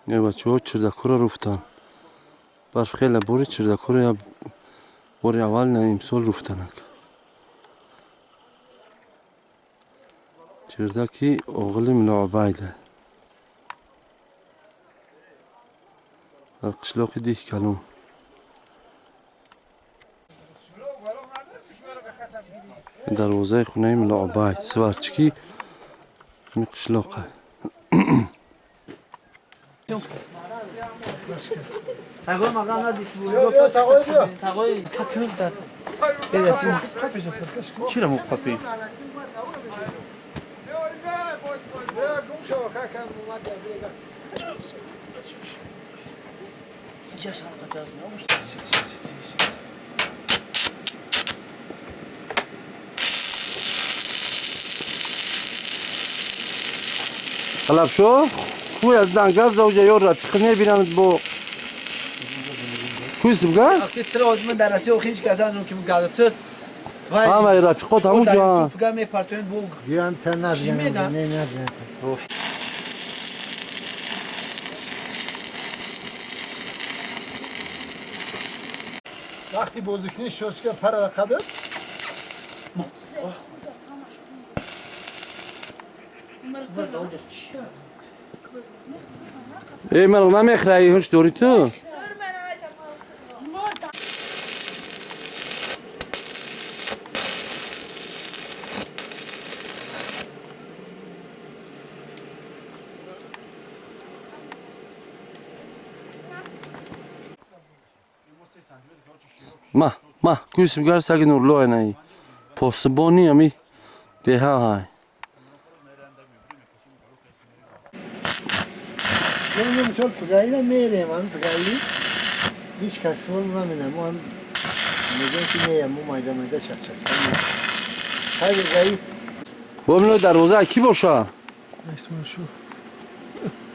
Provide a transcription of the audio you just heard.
یه بچه ها چردکو رو رفتن. برف خیلی باری چردکو رو یا باری اول نه امسال رفتنک. چردکی اغلی ملا عبیده. در قشلاق 10 کلم. دروازه خونه ملا عبید سوارچکی می قشلاقه. تقوی مقام ندیست بود. تقوی تکرم داد. بدرسیم. چرا مقفی؟ طلب شو خوی از دنگل زوجه یا رفیق نبینند با کویس بگه؟ اکتر از من درسی و خیش کسان که مقابل همه رفیقات همون جا تو پگم پارتون بوگ بیان تا نبینم نه نه وقتی بازیکنی شد که پر رقده ای من نمیخرایی هنش دوری تو ما کویس بگر سگی نورلو اینایی پاسبانی همی ده های من مثال پگایی نمیره من پگایی هیچ کس مال نمیدم من میگم که نه مو مایده چک های پگایی ببینو دروازه کی باشه اسمش شو